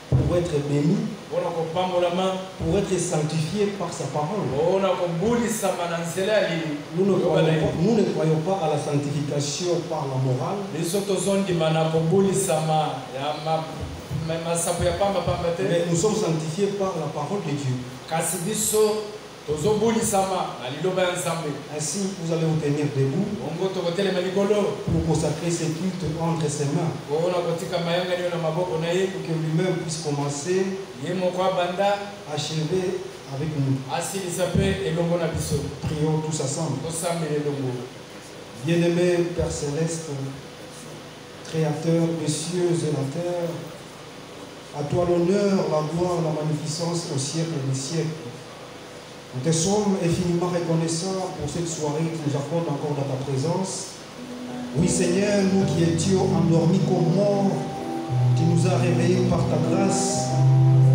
pour être béni, pour être sanctifié par sa parole. Nous ne croyons pas à la sanctification par la morale, mais nous sommes sanctifiés par la parole de Dieu. Ainsi, vous allez vous tenir debout pour consacrer ce culte entre ses mains, pour que lui-même puisse commencer, achever avec nous. Prions tous ensemble. Bien-aimé Père Céleste, Créateur des cieux et la terre, à toi l'honneur, la gloire, la magnificence au siècle des siècles. Nous te sommes infiniment reconnaissants pour cette soirée que tu nous accordes encore dans ta présence. Oui Seigneur, nous qui étions endormis comme morts, tu nous as réveillés par ta grâce,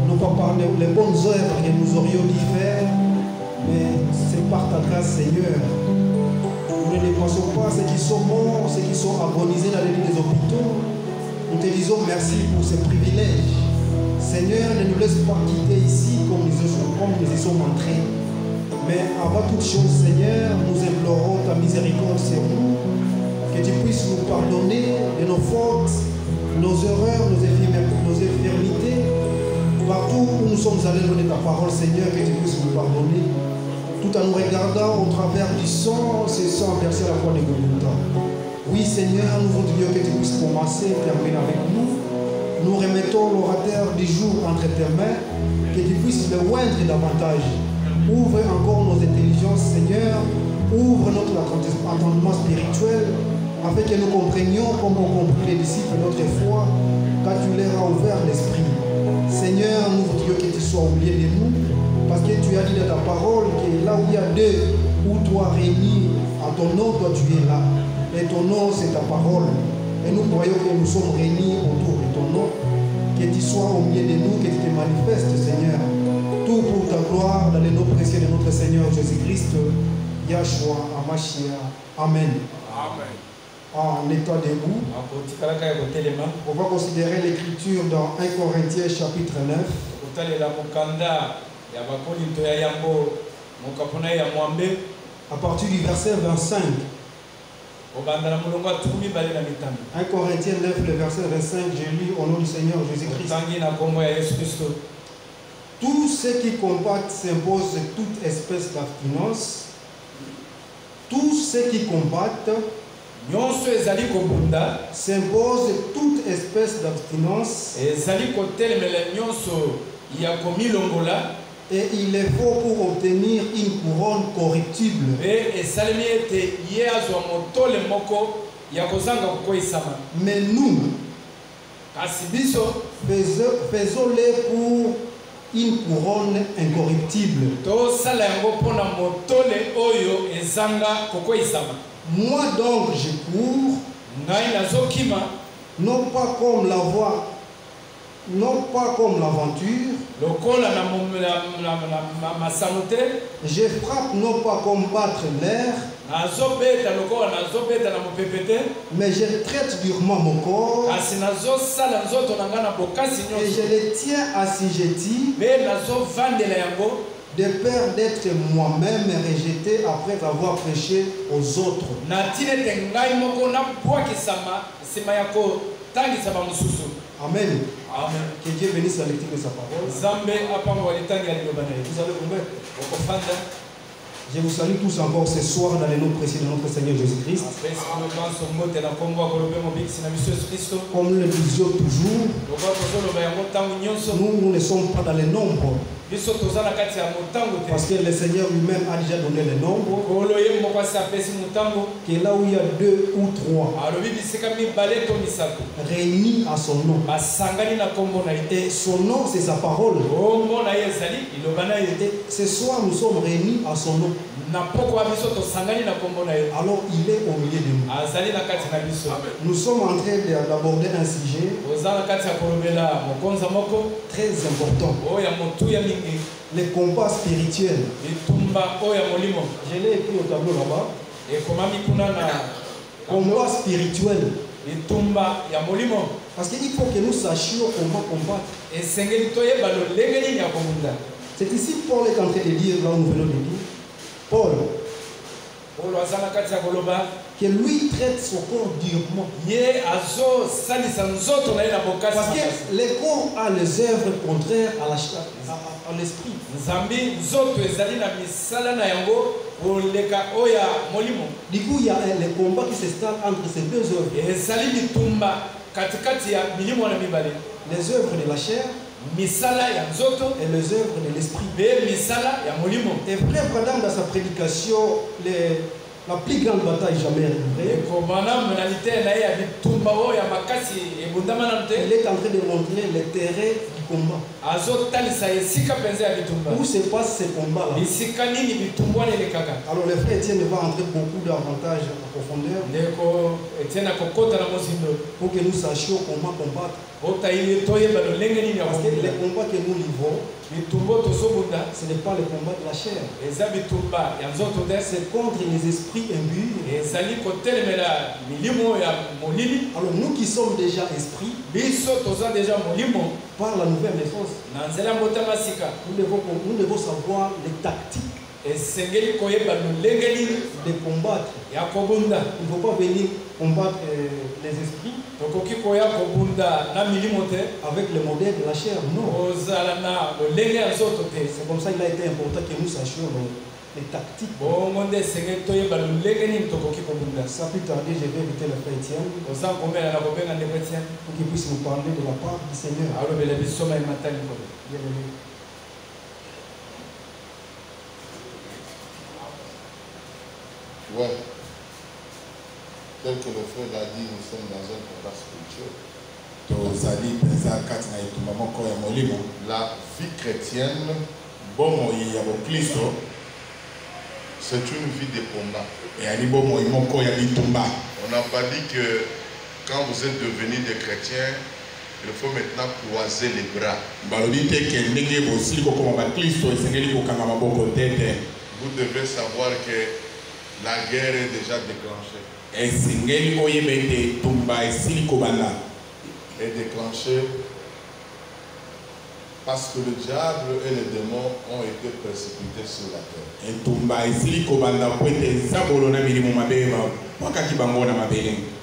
non pas par les bonnes œuvres que nous aurions dû faire, mais c'est par ta grâce Seigneur. Nous ne dépensons pas ceux qui sont morts, ceux qui sont agonisés dans les lits des hôpitaux. Nous te disons merci pour ces privilèges. Seigneur, ne nous laisse pas quitter ici comme nous y sommes entrés. Mais avant toute chose, Seigneur, nous implorons ta miséricorde sur nous, que tu puisses nous pardonner de nos fautes, nos erreurs, nos infirmités. Partout où nous sommes allés loin de ta parole, Seigneur, que tu puisses nous pardonner, tout en nous regardant au travers du sang, ce sang versé à la croix de Golgotha. Oui, Seigneur, nous voudrions que tu puisses commencer et terminer avec nous. Nous remettons l'orateur du jour entre tes mains, que tu puisses le oindre davantage. Ouvre encore nos intelligences, Seigneur. Ouvre notre entendement spirituel, afin que nous comprenions comme ont compris les disciples notre foi, quand tu leur as ouvert l'esprit. Seigneur, nous voudrions que tu sois au milieu de nous, parce que tu as dit dans ta parole que là où il y a deux ou trois réunis à ton nom, toi tu es là. Et ton nom, c'est ta parole. Et nous croyons que nous sommes réunis autour de ton nom. Que tu sois au milieu de nous, que tu te manifestes, Seigneur. Tout pour ta gloire, dans le nom précieux de notre Seigneur Jésus-Christ, Yahshua, Amashia. Amen. Amen. En état debout, on va considérer l'écriture dans 1 Corinthiens chapitre 9. À partir du verset 25. 1 Corinthiens 9, le verset 25, j'ai lu au nom du Seigneur Jésus-Christ. Tous ceux qui combattent s'imposent toute espèce d'abstinence. Tous ceux qui combattent s'imposent toute espèce d'abstinence. Et il est faut pour obtenir une couronne corruptible. Mais nous, faisons-les pour une couronne incorruptible. Moi donc je cours, non pas comme la voie, non pas comme l'aventure. Je frappe non pas comme battre l'air, mais je traite durement mon corps et je le tiens assujetti de peur d'être moi-même rejeté après avoir prêché aux autres. Amen. Amen. Que Dieu bénisse la lecture de sa parole. Vous allez vous mettre. Je vous salue tous encore ce soir dans le nom précieux de notre Seigneur Jésus-Christ. Comme nous le disions toujours, nous ne sommes pas dans les nombres. Parce que le Seigneur lui-même a déjà donné le nombre. Que là où il y a 2 ou 3 réunis à son nom. Et son nom, c'est sa parole. Et ce soir, nous sommes réunis à son nom. Alors il est au milieu de nous. Nous sommes en train d'aborder un sujet très important. Les combats spirituels. Je l'ai écrit au tableau là-bas. Combat spirituel. Parce qu'il faut que nous sachions comment combattre. C'est ici Paul est en train de dire, là où nous venons de dire. Paul, que lui traite son corps durement. Parce que le corps a les œuvres contraires à l'esprit. Du coup, il y a le combat qui s'installe entre ces deux œuvres. Les œuvres de la chair et les œuvres de l'esprit. Et frère Branham, dans sa prédication, la plus grande bataille jamais livrée, elle est en train de montrer les terrains du combat. Où se passe ce combat-là? Alors le frère Etienne va entrer beaucoup davantage en profondeur pour que nous sachions comment combattre. Parce que les combats que nous livrons, ce n'est pas le combat de la chair. C'est contre les esprits imbus. Alors nous qui sommes déjà esprits, par la nouvelle naissance, nous devons savoir les tactiques de combattre. Il ne faut pas venir combattre les esprits avec le modèle de la chair. Non. C'est comme ça qu'il a été important que nous sachions les tactiques. Ça plus tarder, je vais inviter le frère Etienne pour qu'il puisse nous parler de la part du Seigneur. Bien-aimé. Ouais. Tel que le frère l'a dit, nous sommes dans un combat spirituel. La vie chrétienne, c'est une vie de combat. On n'a pas dit que quand vous êtes devenus des chrétiens, il faut maintenant croiser les bras. Vous devez savoir que la guerre est déjà déclenchée. Est déclenchée parce que le diable et les démons ont été précipités sur la terre.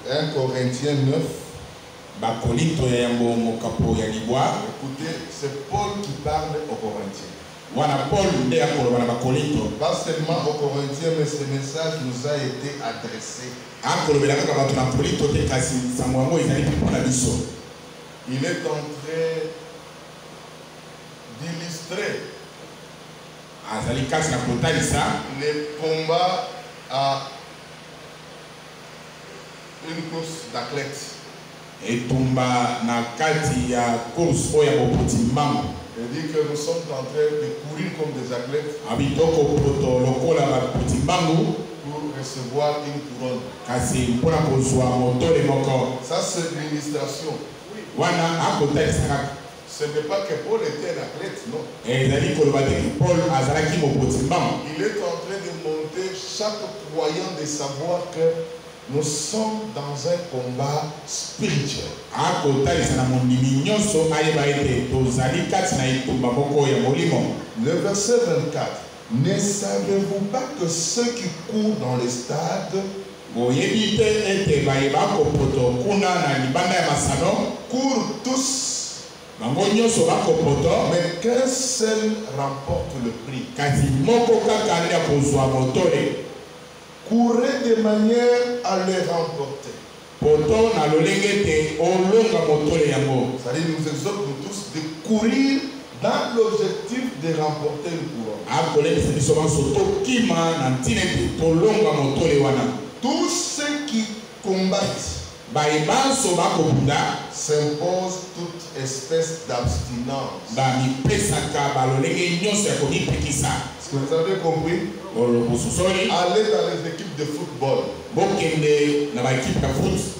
1 Corinthiens 9. Écoutez, c'est Paul qui parle aux Corinthiens. Pas seulement aux Corinthiens, mais ce message nous a été adressé. Il est en train d'illustrer les combats à une course d'athlètes. Il dit que nous sommes en train de courir comme des athlètes pour recevoir une couronne. Ça, c'est l'illustration. Ce n'est pas que Paul était un athlète, non. Il est en train de monter chaque croyant de savoir que nous sommes dans un combat spirituel. Le verset 24. Ne savez-vous pas que ceux qui courent dans les stades courent tous, mais qu'un seul remporte le prix? Courez de manière à les remporter. C'est-à-dire, nous exhortons nous tous de courir dans l'objectif de remporter le couronne. Tous ceux qui combattent s'impose toute espèce d'abstinence. Est-ce que vous avez compris? Allez dans les équipes de football.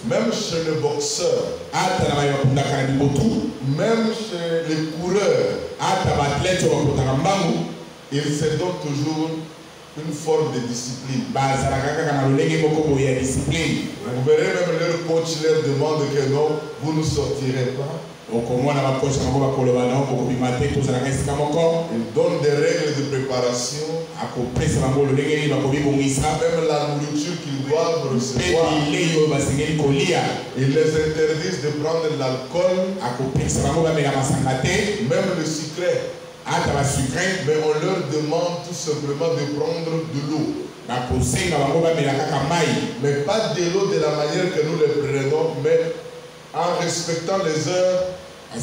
Même chez le boxeur. Même chez les coureurs. Ils se donnent toujours une forme de discipline. Vous verrez même leur coach leur demande que non, vous ne sortirez pas. Il donne des règles de préparation. Même la nourriture qu'ils doivent recevoir. Ils les interdisent de prendre de l'alcool. Même le sucre. Mais on leur demande tout simplement de prendre de l'eau. Mais pas de l'eau de la manière que nous le prenons, mais en respectant les heures. Et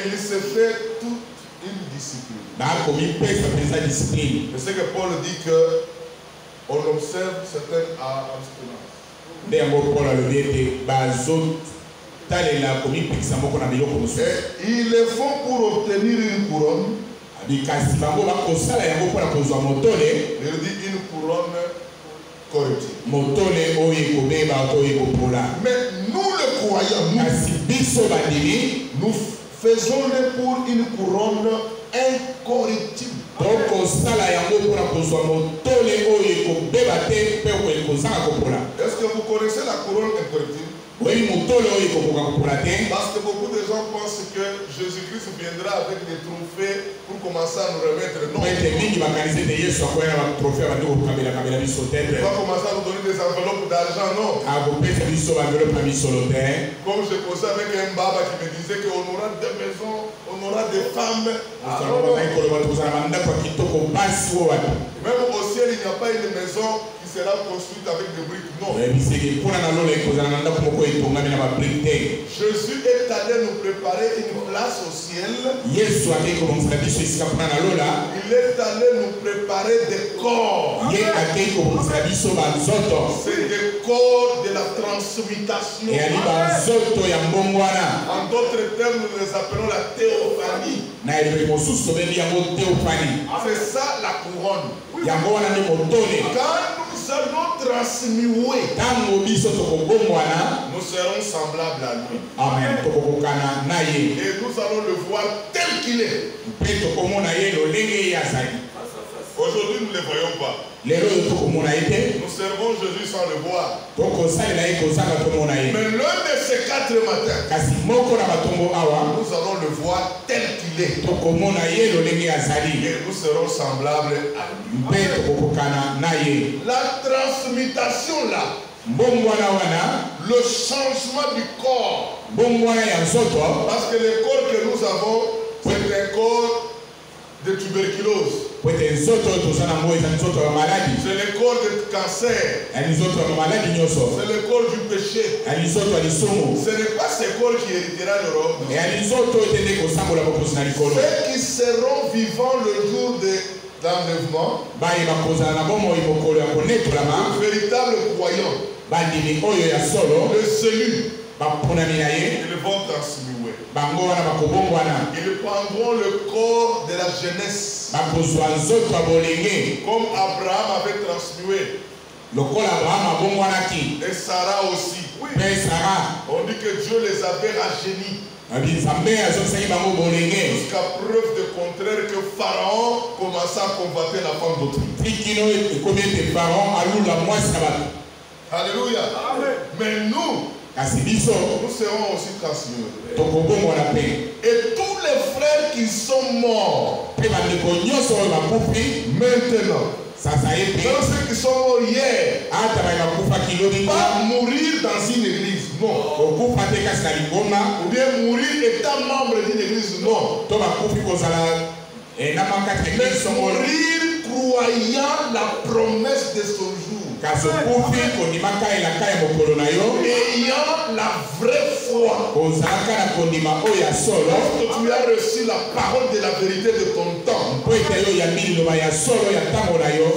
il se fait toute une discipline. C'est ce que Paul dit que on observe certaines abstinences. Et ils le font pour obtenir une couronne. Il dit une couronne corrective. Mais nous le croyons, nous faisons-le pour une couronne incorruptible. Est-ce que vous connaissez la couronne incorruptible? Parce que beaucoup de gens pensent que Jésus-Christ viendra avec des trophées pour commencer à nous remettre. Non. Il va commencer à nous donner des enveloppes d'argent, non. Comme je causais avec un baba qui me disait qu'on aura des maisons, on aura des femmes. Même au ciel, il n'y a pas une maison qui sera construite avec des briques. Non. Jésus est allé nous préparer une place au ciel. Il est allé nous préparer des corps. C'est des corps de la transmutation. En d'autres termes, nous les appelons la théophanie. C'est ça la couronne. Quand nous allons transmuer, nous serons semblables à lui. Amen. Et nous allons le voir tel qu'il est. Aujourd'hui, nous ne le voyons pas. Nous servons Jésus sans le voir. Mais l'un de ces 4 matins, nous allons le voir tel qu'il est. Et nous serons semblables à lui. La transmutation là, le changement du corps. Parce que le corps que nous avons, c'est un corps de tuberculose. C'est le corps de cancer. C'est le corps du péché. Ce n'est pas ce corps qui héritera le royaume. Ceux qui seront vivants le jour de l'enlèvement, le véritable croyant, le salut, ils vont transmuer. Ils prendront le corps de la jeunesse. Comme Abraham avait transmué. Et Sarah aussi. Oui. On dit que Dieu les avait rajeunis. Jusqu'à preuve de contraire que Pharaon commença à convoiter la femme d'autrui. Alléluia. Amen. Mais nous serons aussi transmués. Et tous les frères qui sont morts maintenant, dans ceux qui sont morts hier, pas mourir dans une église, non. Ou bien mourir étant membre d'une église, non. Mais mourir croyant la promesse de son jour. Ayant la vraie foi. Lorsque tu as reçu la parole de la vérité de ton temps,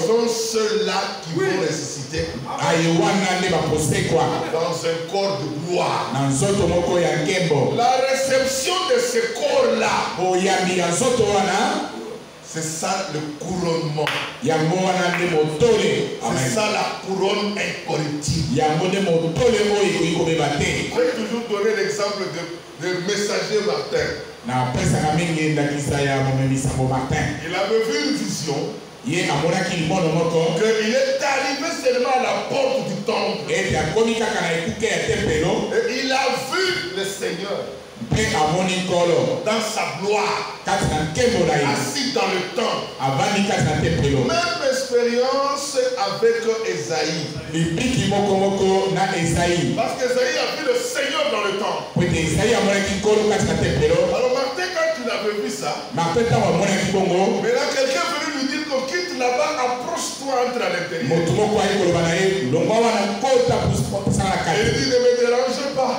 sont ceux-là qui vont ressusciter dans un corps de gloire. La réception de ce corps-là, c'est ça le couronnement. C'est ça la couronne incorruptible. J'ai toujours donné l'exemple l'exemple de messager Martin. Il avait vu une vision. Qu'il est arrivé seulement à la porte du temple. Et il a vu le Seigneur dans sa gloire, assis dans le temple. Même expérience avec Esaïe. Parce qu'Esaïe a vu le Seigneur dans le temple. Alors Martin, quand il avait vu ça, maintenant quelqu'un est venu lui dire que quitte là-bas, approche-toi, entre à l'intérieur. Il dit ne me dérange pas.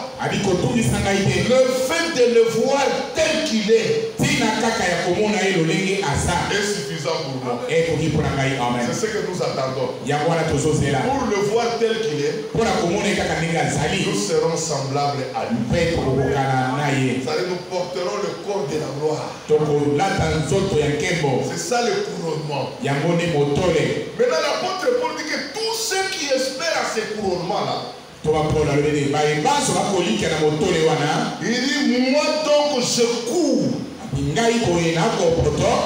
Le fait de le voir tel qu'il est suffisant pour moi. C'est ce que nous attendons. Pour le voir tel qu'il est, nous serons semblables à lui. Nous porterons le corps de la gloire. C'est ça le couronnement. Maintenant l'apôtre Paul dit que tous ceux qui espèrent à ce couronnement-là, il dit moi donc je cours,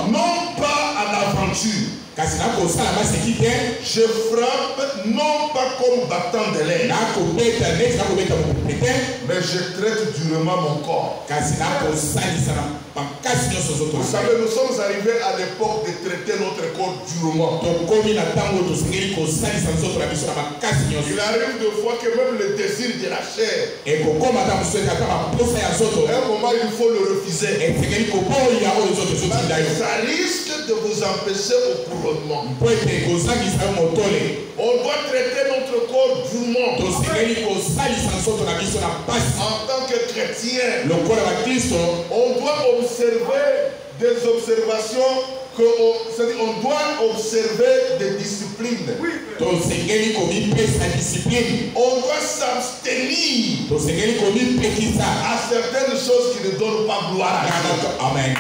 non pas à l'aventure. Je frappe non pas comme battant de l'air, mais je traite durement mon corps. Vous savez, nous sommes arrivés à l'époque de traiter notre corps durement. Il arrive de fois que même le désir de la chair, à un moment il faut le refuser. Ça risque de vous empêcher au couronnement. On doit traiter notre corps durement. En tant que chrétien, on doit observer des observations on doit observer des disciplines. On doit s'abstenir à certaines choses qui ne donnent pas gloire à Dieu. Amen.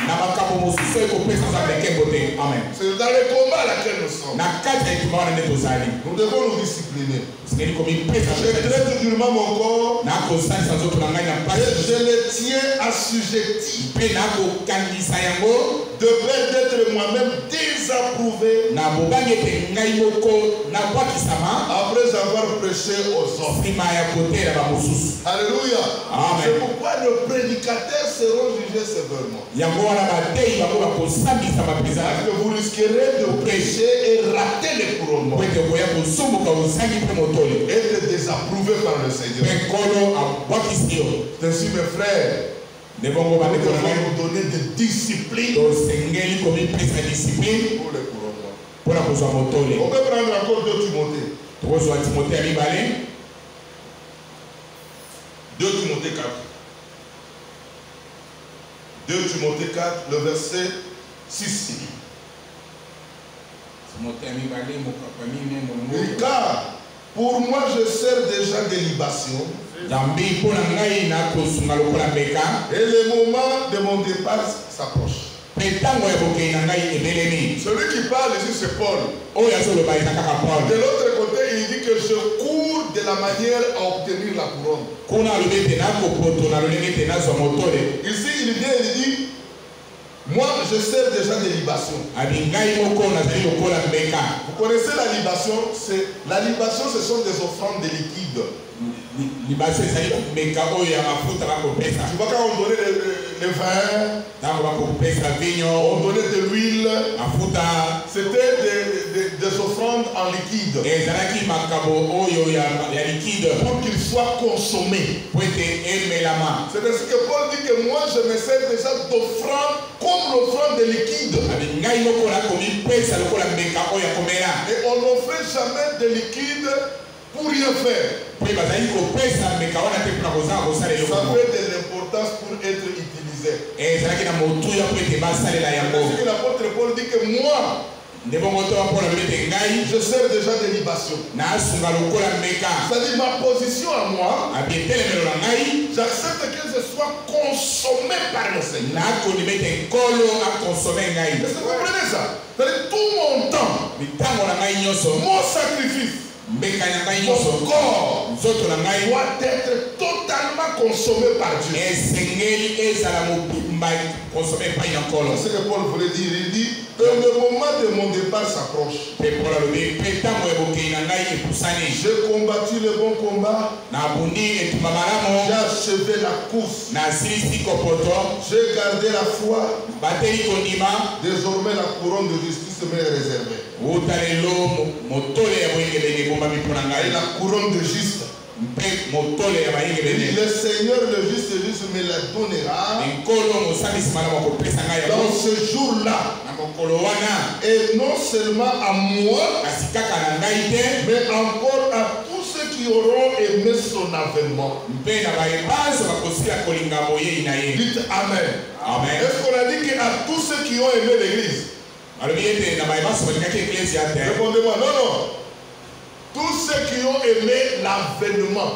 C'est dans le combat à laquelle nous sommes. Nous devons nous discipliner. Je traite durement mon corps et je le tiens assujetti de peur d'être moi-même désapprouvé après avoir prêché aux hommes. Alléluia. C'est pourquoi nos prédicateurs seront jugés sévèrement. Parce que vous risquerez de prêcher et rater les couronnements. Être désapprouvé par le Seigneur. Ainsi mes frères, nous devons nous donner des disciplines pour les couronnements. On peut prendre encore 2 Timothée. 2 Timothée 4. 2 Timothée 4, le verset 6. Car pour moi je sers déjà des libations. Et le moment de mon départ s'approche. Celui qui parle ici c'est Paul. De l'autre côté il dit que je cours de la manière à obtenir la couronne. Ici il vient et il dit moi je sers déjà des libations. Vous connaissez la libation? La libation ce sont des offrandes de liquide. Tu vois quand on donnait le vin, on donnait de l'huile, c'était des offrandes en liquide pour qu'ils soient consommés. C'est ainsi que Paul dit que moi je me sers déjà d'offrande comme l'offrande de liquide. Et on n'offrait jamais de liquide pour rien faire. Ça fait de l'importance pour être utilisé. C'est ce que l'apôtre Paul dit que moi, je sers déjà des libations. C'est-à-dire ma position à moi, j'accepte que je sois consommé par le Seigneur. Est-ce que vous comprenez ça? C'est-à-dire tout mon temps, mon sacrifice, mon corps doit être totalement totalement consommé par Dieu. C'est ce que Paul voulait dire. Il dit que le moment de mon départ s'approche. J'ai combattu le bon combat. J'ai achevé la course. J'ai gardé la foi. Désormais la couronne de justice m'est réservée. Et la couronne de juste. Le Seigneur le juste me la donnera dans ce jour-là. Et non seulement à moi, mais encore à tous ceux qui auront aimé son avènement. Dites Amen. Amen. Est-ce qu'on a dit qu'à tous ceux qui ont aimé l'église? Répondez-moi, non, non. Tous ceux qui ont aimé l'avènement.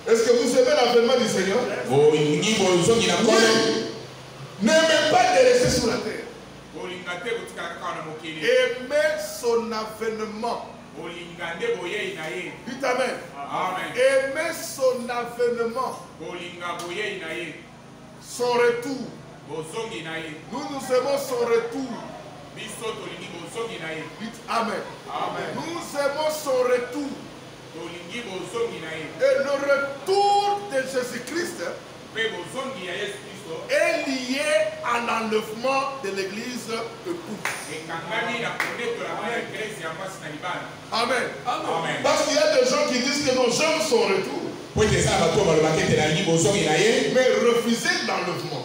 Est-ce que vous aimez l'avènement du Seigneur? N'aimez pas de rester sur la terre. Aimez son avènement. Dites Amen. Aimez son avènement. Son retour. Nous aimons son retour. Dites Amen. Amen. Nous aimons son retour. Et le retour de Jésus-Christ est lié à l'enlèvement de l'église épouse. Amen. Amen. Parce qu'il y a des gens qui disent que non, j'aime son retour. Mais refusez l'enlèvement.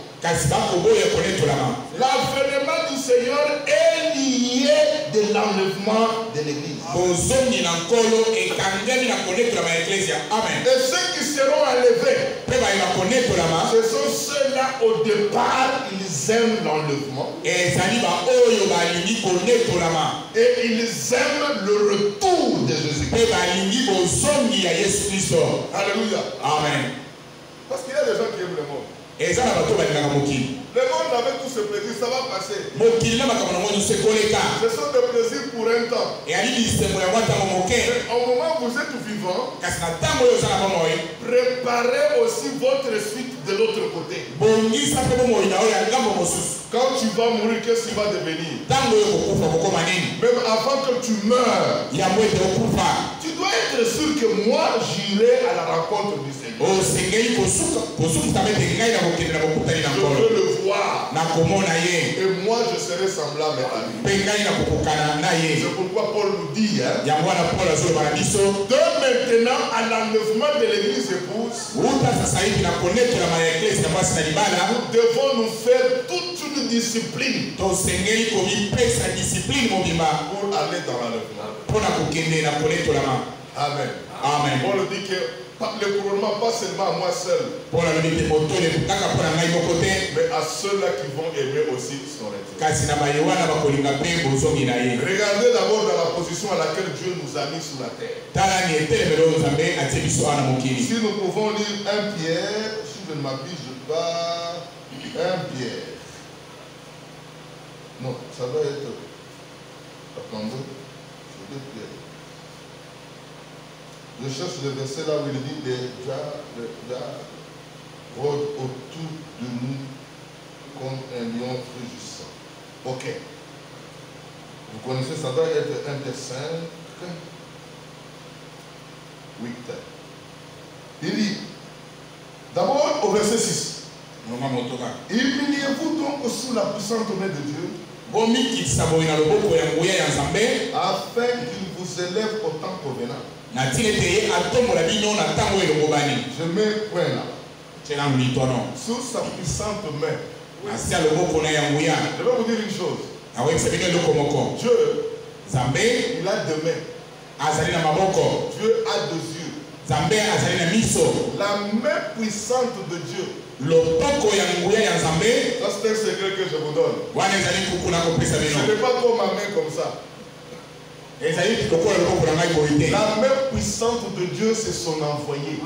L'avènement du Seigneur est lié de l'enlèvement de l'église. Et ceux qui seront enlevés, ce sont ceux-là au départ, ils aiment l'enlèvement. Et ils aiment le retour de Jésus-Christ. Alléluia. Amen. Parce qu'il y a des gens qui aiment le monde. Le monde avec tout ce plaisir, ça va passer. Ce sont des plaisirs pour un temps. Mais au moment où vous êtes vivant, préparez aussi votre suite de l'autre côté. Quand tu vas mourir, qu'est-ce qui va devenir? Même avant que tu meurs, tu dois être sûr que moi, j'irai à la rencontre du Seigneur. Je veux le voir. Et moi, je serai semblable à lui. C'est pourquoi Paul nous dit, de maintenant à l'enlèvement de l'église épouse, nous devons nous faire toute une discipline pour aller dans l'enlèvement. Amen. Amen. Paul dit que le couronnement, pas seulement à moi seul, mais à ceux-là qui vont aimer aussi son retour. Regardez d'abord dans la position à laquelle Dieu nous a mis sur la terre. Si nous pouvons lire 1 Pierre, si je ne m'abuse pas, 1 Pierre. Non, ça doit être. Attendez, c'est 2 Pierre. Je cherche le verset là où il dit déjà rôde autour de nous comme un lion rugissant. Ok. Vous connaissez, ça doit être 1 Thessaloniciens 8. Il dit, d'abord au verset 6. Humiliez-vous donc sous la puissante main de Dieu, afin qu'il vous élève au temps convenable. Je mets point là. Sous sa puissante main. Je vais vous dire une chose. Dieu, il a deux mains. Dieu a deux yeux. La main puissante de Dieu. Ça c'est un secret que je vous donne. Ce n'est pas comme ma main comme ça. La main puissante de Dieu, c'est son envoyé.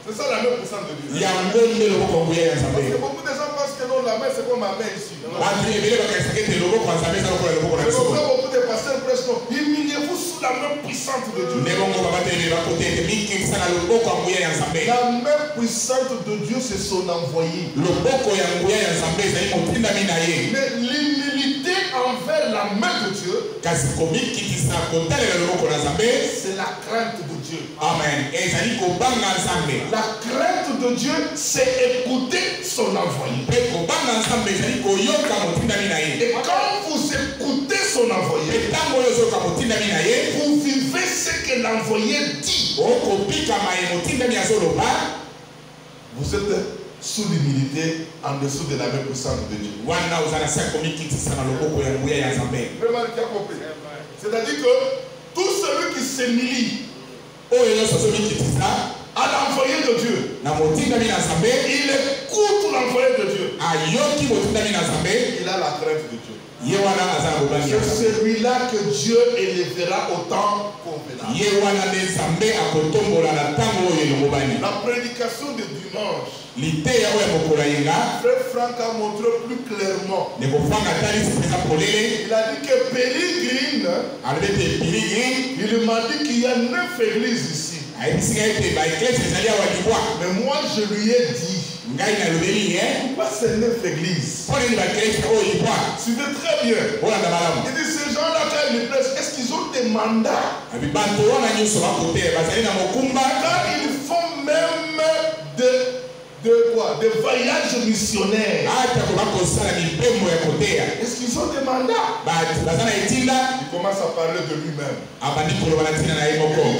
C'est ça la main puissante de Dieu. Parce que beaucoup de gens pensent que non, la main c'est comme ma main ici. Beaucoup de pasteurs prêchent, humiliez-vous sous sous la main puissante de Dieu. La main puissante de Dieu, c'est son envoyé. Mais l'humilité envers la main de Dieu, c'est la crainte de Dieu. Amen. La crainte de Dieu, c'est écouter son envoyé. Et quand vous écoutez son envoyé, vous vivez ce que l'envoyé dit. Vous êtes sous l'humilité en dessous de la main puissante de Dieu. C'est-à-dire que tout celui qui s'humilie à l'envoyé de Dieu, il écoute l'envoyé de Dieu, il a la crainte de Dieu. C'est celui-là que Dieu élèvera au temps convenable. La prédication de dimanche, Frère Franck a montré plus clairement. Il a dit que Pérégrine, il m'a dit qu'il y a 9 églises ici. Mais moi je lui ai dit, pourquoi c'est 9 églises? Suivez très bien. Il dit ces gens-là, quand ils prêchent, est-ce qu'ils ont des mandats? Quand ils font même des voyages missionnaires, est-ce qu'ils ont des mandats? Il commence à parler de lui-même.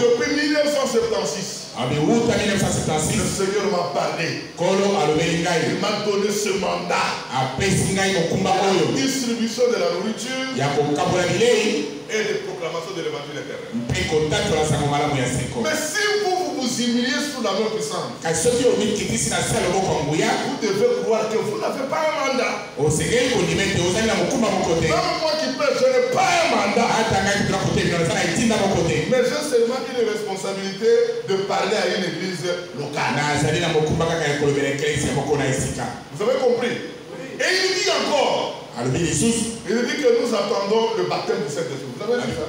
Depuis 1976, le Seigneur m'a parlé. Il m'a donné ce mandat. La distribution de la nourriture et de proclamation de l'évangile éternel. Mais si vous vous humiliez sous la main puissante, vous devez croire que vous n'avez pas un mandat. Même moi qui pêche, je n'ai pas un mandat. Mais j'ai seulement une responsabilité de parler à une église locale. Vous avez compris? Et il dit encore, il dit que nous attendons le baptême du Saint-Esprit. Vous avez vu ça?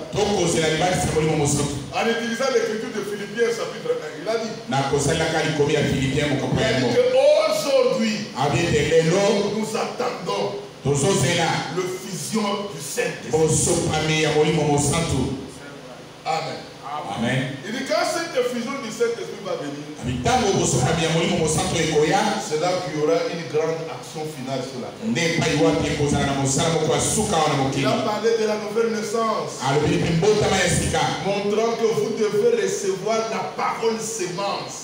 En utilisant l'écriture de Philippiens chapitre 1, il a dit qu'aujourd'hui, nous attendons le fusion du Saint-Esprit. Amen. Amen. Il dit quand cette fusion du Saint-Esprit va venir, c'est là qu'il y aura une grande action finale sur la terre. Il a parlé de la nouvelle naissance, montrant que vous devez recevoir la parole sémence.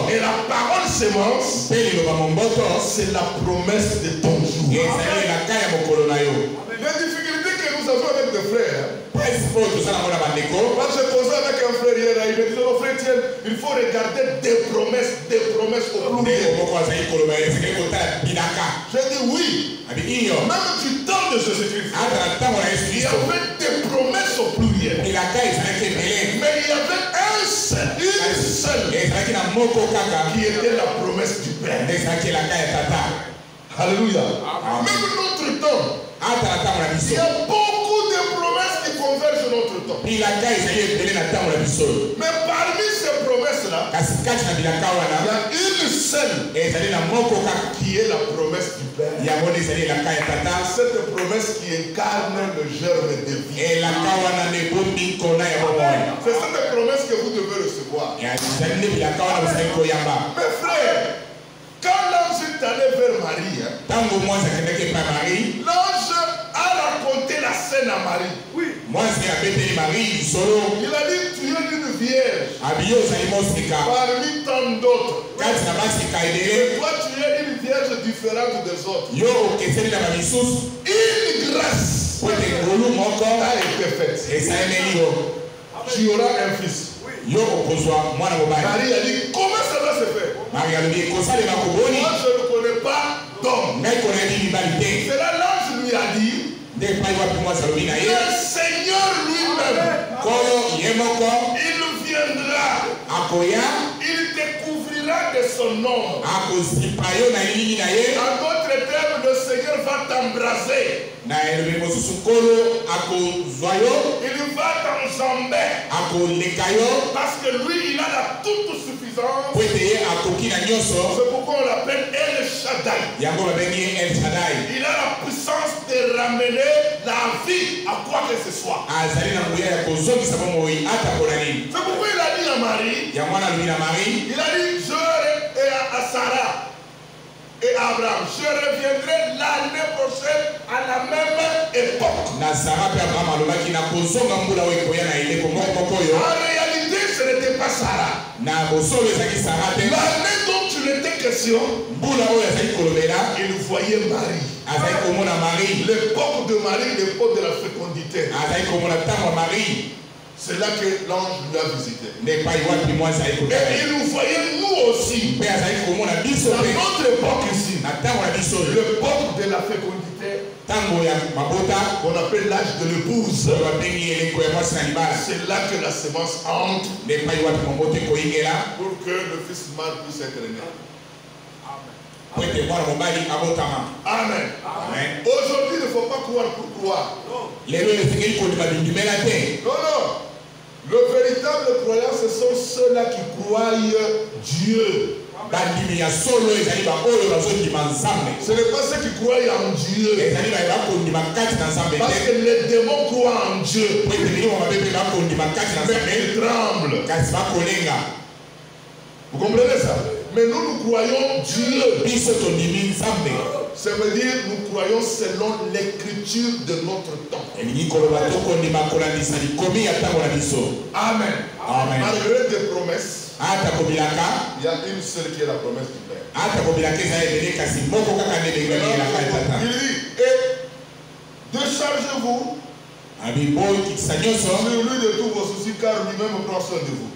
Et la parole sémence, c'est la promesse de ton jour. Les difficultés que nous avons avec des frères, moi j'ai causé avec un frère hier, il me disait, oh frère, tiens, il faut regarder des promesses au pluriel. J'ai dit oui, même du temps de Jésus-Christ, il y avait des promesses au pluriel. Mais il y avait une seule, qui était la promesse du Père. Alléluia. Même notre temps, il y a beaucoup de promesses qui convergent notre temps. Mais parmi ces promesses-là, il y a une seule qui est la promesse du Père. Cette promesse qui incarne le germe de vie. C'est cette promesse que vous devez recevoir. Mes frères, quand l'ange est allé vers Marie, l'ange a raconté la scène à Marie. Oui. Il a dit, tu es une vierge parmi tant d'autres. Et toi, tu es une vierge différente des autres. Une grâce a été faite. Tu auras un fils. Marie a dit, comment ça va se faire? Moi, je ne connais pas d'homme. C'est là l'ange lui a dit, le Seigneur lui-même, il viendra, il découvrira de son nom. En d'autres termes, le Seigneur va t'embrasser. na elobeli mosusu nkolo akozwa yo, il va t'enjamber, akoleka yo, parce que lui il a la toute suffisance. po ete ye akoki na nyonso. C'est pourquoi on l'appelle El Shaddai. Yango babengi ye El Shaddai. Il a la puissance de ramener la vie à quoi que ce soit. Azali na nguya ya kozongisa bomoi ata mpona nini. C'est pourquoi il a dit à Marie, yango wana alobi na Marie, il a dit je et à Sarah et à Abraham, je reviendrai l'année prochaine à la même époque. na Sarah pe Abraham alobaki na kozonga mbula oyo ekoya na eleko moko oyo. En réalité ce n'était pas Sarah. Na bosolo ezalaki Sarah te. L'année dont il était question, mbula oyo azali kolobela, il voyait Marie. azali komona Marie. L'époque de Marie, l'époque de la fécondité. azali komona ntango ya Marie. C'est là que l'ange lui a visité. Et il nous voyait nous aussi. Dans notre époque ici, l'époque de la fécondité, qu'on appelle l'âge de l'épouse, c'est là que la semence entre pour que le fils mâle puisse être né. Amen. Amen. Aujourd'hui, il ne faut pas croire pour croire. Non. Le véritable croyant, ce sont ceux-là qui croient Dieu. Ce n'est pas ceux qui croient en Dieu. Parce que les démons croient en Dieu. Mais ils tremblent. Vous comprenez ça? Mais nous croyons Dieu. Ça veut dire nous croyons selon l'écriture de notre temps. Amen. Amen. Malgré des promesses, il y a une seule qui est la promesse du Père. Il dit, et déchargez-vous sur lui de tous vos soucis, car lui-même prend soin de vous.